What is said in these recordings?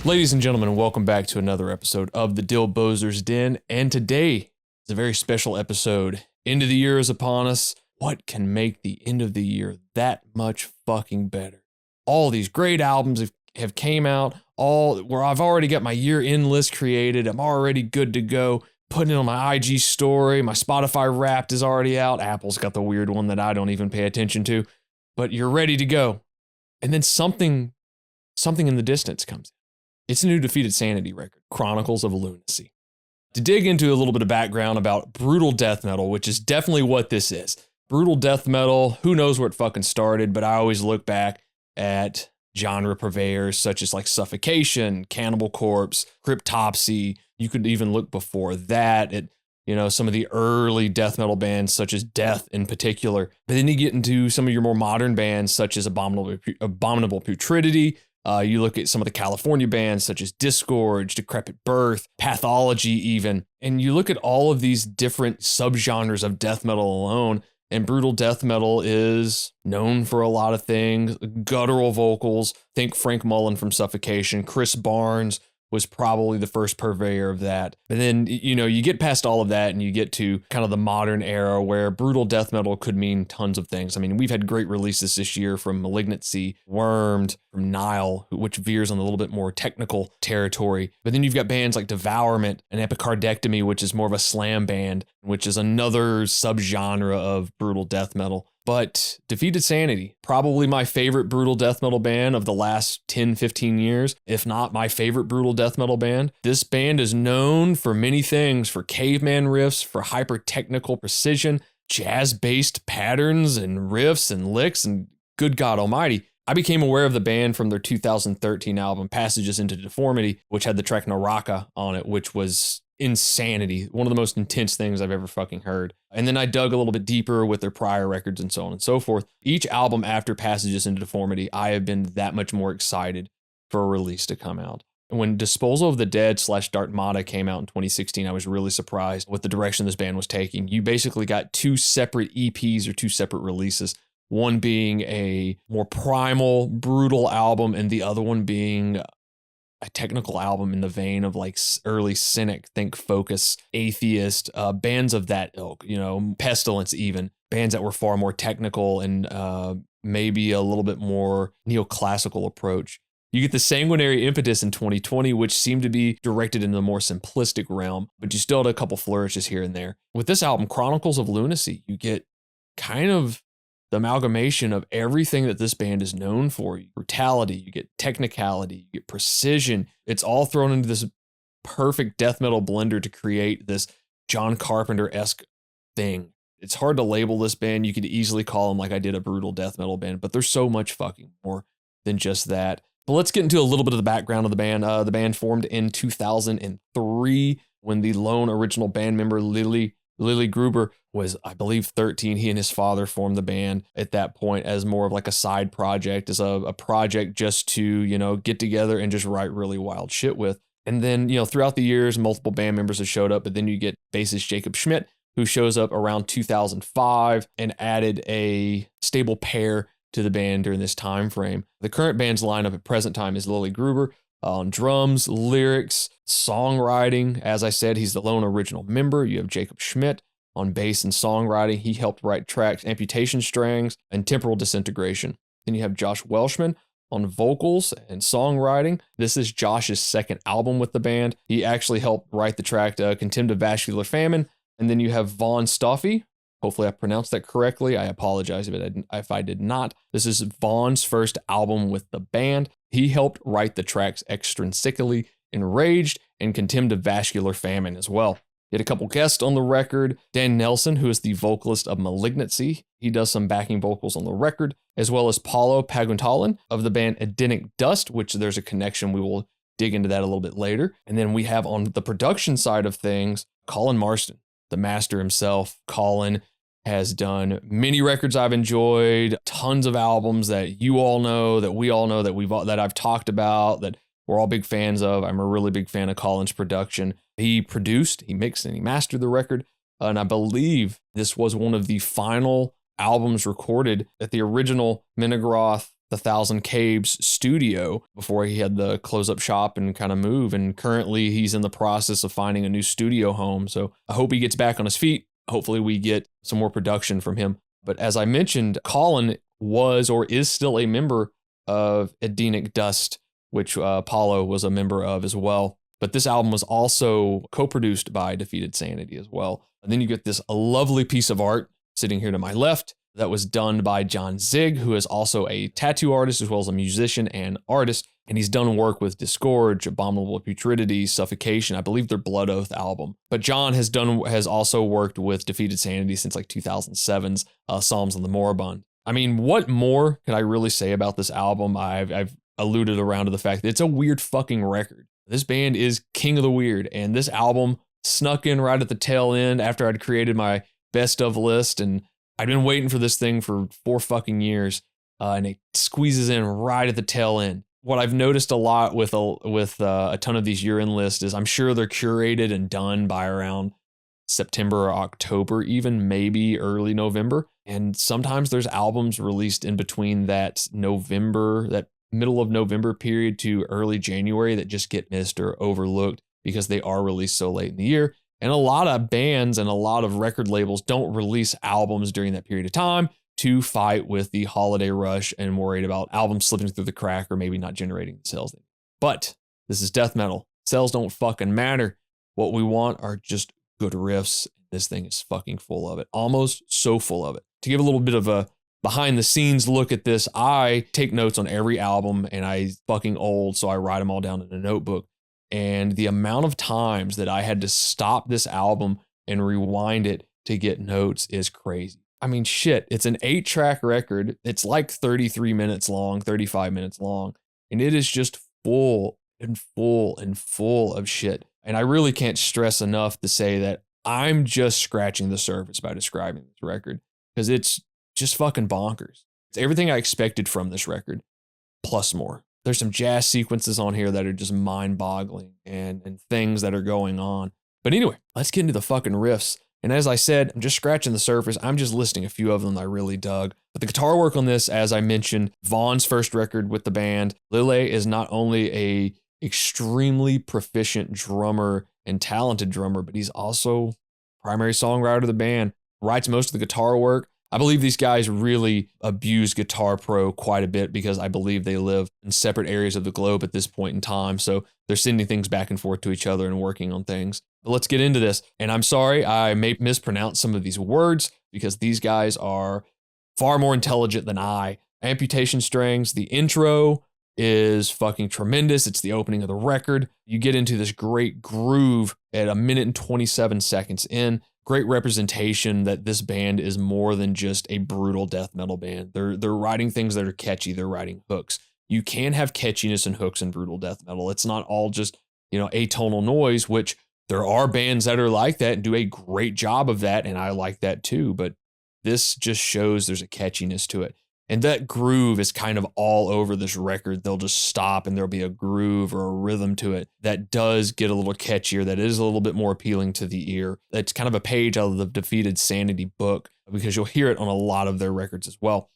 Ladies and gentlemen, welcome back to another episode of the Dylbozer's Den. And today is a very special episode. End of the year is upon us. What can make the end of the year that much fucking better? All these great albums have came out, all where I've already got my year-end list created. I'm already good to go. Putting it on my IG story. My Spotify Wrapped is already out. Apple's got the weird one that I don't even pay attention to. But you're ready to go. And then something in the distance comes in. It's a new Defeated Sanity record, Chronicles of Lunacy. To dig into a little bit of background about brutal death metal, which is definitely what this is. Brutal death metal, who knows where it fucking started, but I always look back at genre purveyors such as like Suffocation, Cannibal Corpse, Cryptopsy. You could even look before that at, some of the early death metal bands such as Death in particular. But then you get into some of your more modern bands such as Abominable Putridity. You look at some of the California bands such as Disgorge, Decrepit Birth, Pathology even, and you look at all of these different subgenres of death metal alone, and brutal death metal is known for a lot of things. Guttural vocals, think Frank Mullen from Suffocation, Chris Barnes was probably the first purveyor of that. But then, you get past all of that and you get to kind of the modern era where brutal death metal could mean tons of things. I mean, we've had great releases this year from Malignancy, Wormed, from Nile, which veers on a little bit more technical territory. But then you've got bands like Devourment and Epicardectomy, which is more of a slam band, which is another subgenre of brutal death metal. But Defeated Sanity, probably my favorite brutal death metal band of the last 10, 15 years, if not my favorite brutal death metal band. This band is known for many things, for caveman riffs, for hyper-technical precision, jazz-based patterns and riffs and licks, and good God almighty. I became aware of the band from their 2013 album, Passages into Deformity, which had the track Naraka on it, which was insanity. One of the most intense things I've ever fucking heard. And then I dug a little bit deeper with their prior records and so on and so forth. Each album after Passages into Deformity, I have been that much more excited for a release to come out. When Disposal of the Dead / Dark Matter came out in 2016, I was really surprised with the direction this band was taking. You basically got two separate EPs or two separate releases. One being a more primal, brutal album, and the other one being a technical album in the vein of like early Cynic, think Focus, Atheist, bands of that ilk, Pestilence even, bands that were far more technical and maybe a little bit more neoclassical approach. You get the Sanguinary Impetus in 2020, which seemed to be directed in the more simplistic realm, but you still had a couple flourishes here and there. With this album, Chronicles of Lunacy, you get kind of the amalgamation of everything that this band is known for. Brutality, you get technicality, you get precision. It's all thrown into this perfect death metal blender to create this John Carpenter-esque thing. It's hard to label this band. You could easily call them like I did a brutal death metal band, but there's so much fucking more than just that. But let's get into a little bit of the background of the band. The band formed in 2003 when the lone original band member Lily Gruber was, I believe, 13. He and his father formed the band at that point as more of like a side project, as a project just to, get together and just write really wild shit with. And then, throughout the years, multiple band members have showed up, but then you get bassist Jacob Schmidt, who shows up around 2005 and added a stable pair to the band during this time frame. The current band's lineup at present time is Lily Gruber on drums, lyrics, songwriting. As I said, he's the lone original member. You have Jacob Schmidt on bass and songwriting. He helped write tracks Amputation Strings and Temporal Disintegration. Then you have Josh Welshman on vocals and songwriting. This is Josh's second album with the band. He actually helped write the track Contempt of Vascular Famine. And then you have Vaughn Stoffy. Hopefully I pronounced that correctly. I apologize if I did not. This is Vaughn's first album with the band. He helped write the tracks Extrinsically Enraged and Contempt of Vascular Famine as well. He had a couple guests on the record. Dan Nelson, who is the vocalist of Malignancy. He does some backing vocals on the record, as well as Paulo Paguntalan of the band Edenic Dust, which there's a connection. We will dig into that a little bit later. And then we have on the production side of things, Colin Marston, the master himself. Colin has done many records I've enjoyed, tons of albums that you all know, that we all know, that I've talked about, that we're all big fans of. I'm a really big fan of Colin's production. He produced, he mixed, and he mastered the record. And I believe this was one of the final albums recorded at the original Menegroth the Thousand Caves studio before he had to close up shop and kind of move. And currently he's in the process of finding a new studio home. So I hope he gets back on his feet. Hopefully we get some more production from him. But as I mentioned, Colin was or is still a member of Edenic Dust, which Paulo was a member of as well. But this album was also co-produced by Defeated Sanity as well. And then you get this lovely piece of art sitting here to my left that was done by John Zig, who is also a tattoo artist as well as a musician and artist. And he's done work with Disgorge, Abominable Putridity, Suffocation, I believe their Blood Oath album. But John has also worked with Defeated Sanity since like 2007's Psalms of the Moribund. I mean, what more could I really say about this album? I've alluded around to the fact that it's a weird fucking record. This band is king of the weird, and this album snuck in right at the tail end after I'd created my best of list, and I'd been waiting for this thing for 4 fucking years, and it squeezes in right at the tail end. What I've noticed a lot with a ton of these year-end lists is I'm sure they're curated and done by around September or October, even maybe early November. And sometimes there's albums released in between that middle of November period to early January that just get missed or overlooked because they are released so late in the year. And a lot of bands and a lot of record labels don't release albums during that period of time to fight with the holiday rush and worried about albums slipping through the crack or maybe not generating the sales. But this is death metal. Sales don't fucking matter. What we want are just good riffs. This thing is fucking full of it. Almost so full of it. To give a little bit of a behind the scenes look at this, I take notes on every album, and I fucking old, so I write them all down in a notebook. And the amount of times that I had to stop this album and rewind it to get notes is crazy. I mean, shit, it's an 8-track record. It's like 33 minutes long, 35 minutes long, and it is just full and full and full of shit. And I really can't stress enough to say that I'm just scratching the surface by describing this record, because it's just fucking bonkers. It's everything I expected from this record, plus more. There's some jazz sequences on here that are just mind-boggling and things that are going on. But anyway, let's get into the fucking riffs. And as I said, I'm just scratching the surface. I'm just listing a few of them that I really dug. But the guitar work on this, as I mentioned, Vaughn's first record with the band. Lille is not only a extremely proficient drummer and talented drummer, but he's also primary songwriter of the band, writes most of the guitar work. I believe these guys really abuse Guitar Pro quite a bit because I believe they live in separate areas of the globe at this point in time. So they're sending things back and forth to each other and working on things. But let's get into this. And I'm sorry, I may mispronounce some of these words because these guys are far more intelligent than I. Amputation Strings, the intro is fucking tremendous. It's the opening of the record. You get into this great groove at 1 minute and 27 seconds in. Great representation that this band is more than just a brutal death metal band. They're writing things that are catchy. They're writing hooks. You can have catchiness and hooks in brutal death metal. It's not all just, atonal noise, which there are bands that are like that and do a great job of that. And I like that too. But this just shows there's a catchiness to it. And that groove is kind of all over this record. They'll just stop and there'll be a groove or a rhythm to it that does get a little catchier, that is a little bit more appealing to the ear. It's kind of a page out of the Defeated Sanity book because you'll hear it on a lot of their records as well.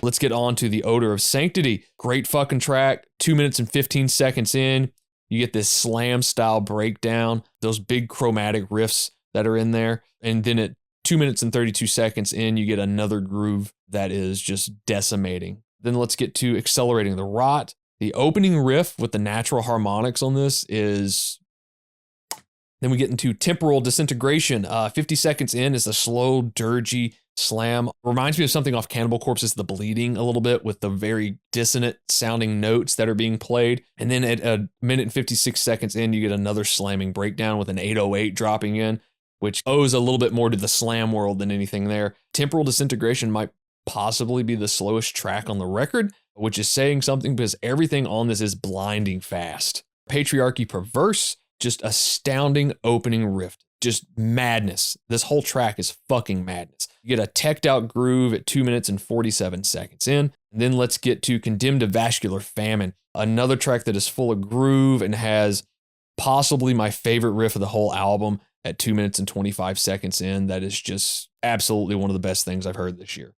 Let's get on to the Odor of Sanctity. Great fucking track. 2 minutes and 15 seconds in, you get this slam style breakdown, those big chromatic riffs that are in there. And then at 2 minutes and 32 seconds in, you get another groove that is just decimating. Then let's get to Accelerating the Rot. The opening riff with the natural harmonics on this is... Then we get into Temporal Disintegration. 50 seconds in is a slow, dirgy slam. Reminds me of something off Cannibal Corpse's The Bleeding a little bit, with the very dissonant sounding notes that are being played. And then at 1 minute and 56 seconds in, you get another slamming breakdown with an 808 dropping in, which owes a little bit more to the slam world than anything there. Temporal Disintegration might possibly be the slowest track on the record, which is saying something because everything on this is blinding fast. Patriarchy Perverse, just astounding opening riff. Just madness. This whole track is fucking madness. You get a teched out groove at 2 minutes and 47 seconds in. And then let's get to Condemned to Vascular Famine, another track that is full of groove and has possibly my favorite riff of the whole album at 2 minutes and 25 seconds in. That is just absolutely one of the best things I've heard this year.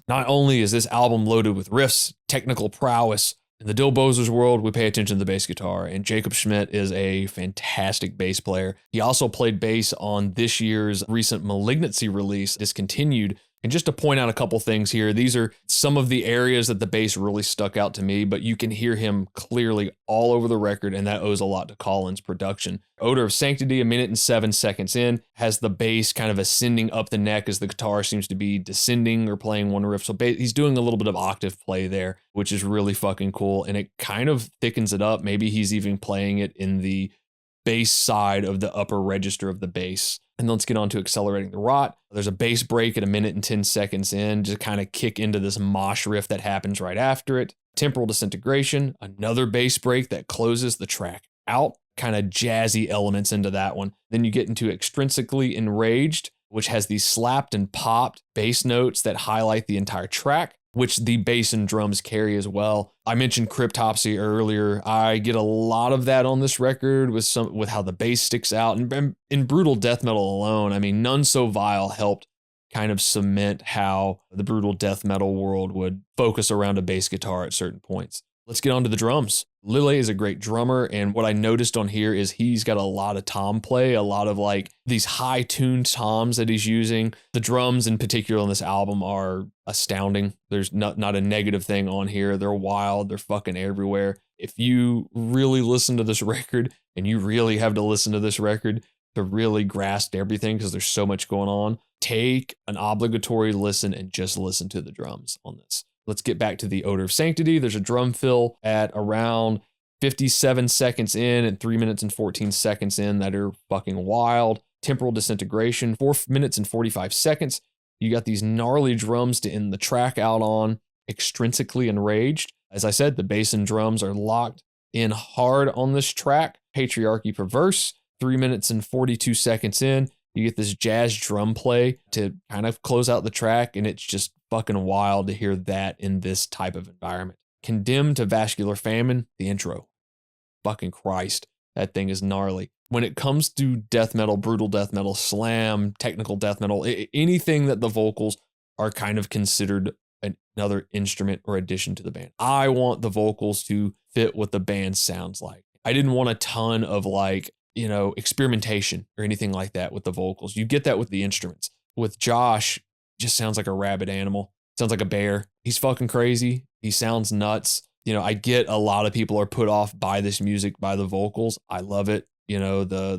Not only is this album loaded with riffs, technical prowess, in the Dylbozer's world, we pay attention to the bass guitar, and Jacob Schmidt is a fantastic bass player. He also played bass on this year's recent Malignancy release, Discontinued. And just to point out a couple things here, these are some of the areas that the bass really stuck out to me, but you can hear him clearly all over the record, and that owes a lot to Colin's production. Odor of Sanctity, 1 minute and 7 seconds in, has the bass kind of ascending up the neck as the guitar seems to be descending or playing one riff. So he's doing a little bit of octave play there, which is really fucking cool, and it kind of thickens it up. Maybe he's even playing it in the bass side of the upper register of the bass. And let's get on to Accelerating the Rot. There's a bass break at 1 minute and 10 seconds in to kind of kick into this mosh riff that happens right after it. Temporal Disintegration, another bass break that closes the track out, kind of jazzy elements into that one. Then you get into Extrinsically Enraged, which has these slapped and popped bass notes that highlight the entire track, which the bass and drums carry as well. I mentioned Cryptopsy earlier. I get a lot of that on this record with how the bass sticks out. And in brutal death metal alone, I mean, None So Vile helped kind of cement how the brutal death metal world would focus around a bass guitar at certain points. Let's get on to the drums. Lille is a great drummer, and what I noticed on here is he's got a lot of tom play, a lot of like these high-tuned toms that he's using. The drums in particular on this album are astounding. There's not a negative thing on here. They're wild. They're fucking everywhere. If you really listen to this record, and you really have to listen to this record to really grasp everything because there's so much going on, take an obligatory listen and just listen to the drums on this. Let's get back to the Odor of Sanctity. There's a drum fill at around 57 seconds in and 3 minutes and 14 seconds in that are fucking wild. Temporal Disintegration, 4 minutes and 45 seconds. You got these gnarly drums to end the track out on. Extrinsically Enraged. As I said, the bass and drums are locked in hard on this track. Patriarchy Perverse, 3 minutes and 42 seconds in. You get this jazz drum play to kind of close out the track, and it's just fucking wild to hear that in this type of environment. Condemned to Vascular Famine, the intro. Fucking Christ, that thing is gnarly. When it comes to death metal, brutal death metal, slam, technical death metal, anything that the vocals are kind of considered another instrument or addition to the band. I want the vocals to fit what the band sounds like. I didn't want a ton of like, experimentation or anything like that with the vocals. You get that with the instruments. With Josh, just sounds like a rabid animal. Sounds like a bear. He's fucking crazy. He sounds nuts. I get a lot of people are put off by this music, by the vocals. I love it. The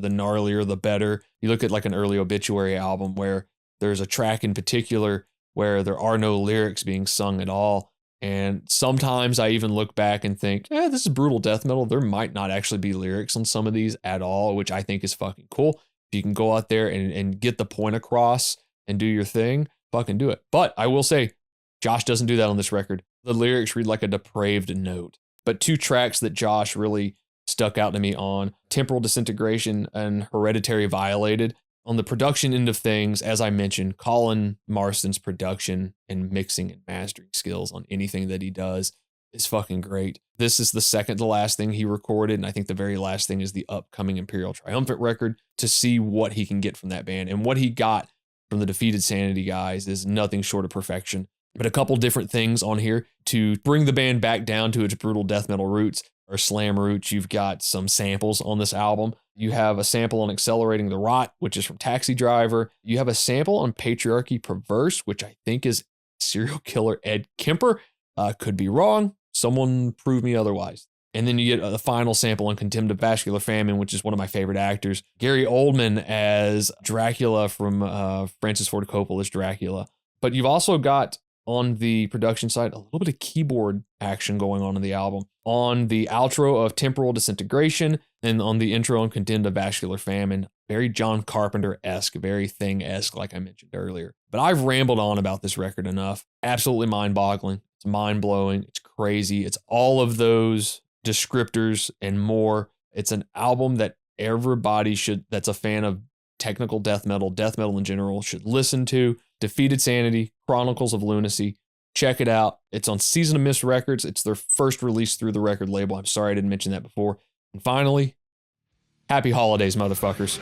gnarlier, the better. You look at like an early Obituary album where there's a track in particular where there are no lyrics being sung at all. And sometimes I even look back and think, this is brutal death metal. There might not actually be lyrics on some of these at all, which I think is fucking cool. If you can go out there and get the point across and do your thing, fucking do it. But I will say, Josh doesn't do that on this record. The lyrics read like a depraved note. But 2 tracks that Josh really stuck out to me on, Temporal Disintegration and Hereditary Violated. On the production end of things, as I mentioned, Colin Marston's production and mixing and mastering skills on anything that he does is fucking great. This is the second to last thing he recorded, and I think the very last thing is the upcoming Imperial Triumphant record. To see what he can get from that band, and what he got from the Defeated Sanity guys is nothing short of perfection. But a couple different things on here to bring the band back down to its brutal death metal roots or slam roots. You've got some samples on this album. You have a sample on Accelerating the Rot, which is from Taxi Driver. You have a sample on Patriarchy Perverse, which I think is serial killer Ed Kemper. Could be wrong. Someone prove me otherwise. And then you get a final sample on Contempt of Vascular Famine, which is one of my favorite actors. Gary Oldman as Dracula from Francis Ford Coppola's Dracula. But you've also got on the production side a little bit of keyboard action going on in the album. On the outro of Temporal Disintegration and on the intro on Contempt of Vascular Famine, very John Carpenter-esque, very Thing-esque, like I mentioned earlier. But I've rambled on about this record enough. Absolutely mind-boggling. It's mind-blowing. It's crazy. It's all of those descriptors and more. It's an album that everybody that's a fan of technical death metal in general, should listen to. Defeated Sanity, Chronicles of Lunacy. Check it out. It's on Season of Mist Records. It's their first release through the record label. I'm sorry I didn't mention that before. And finally, happy holidays, motherfuckers.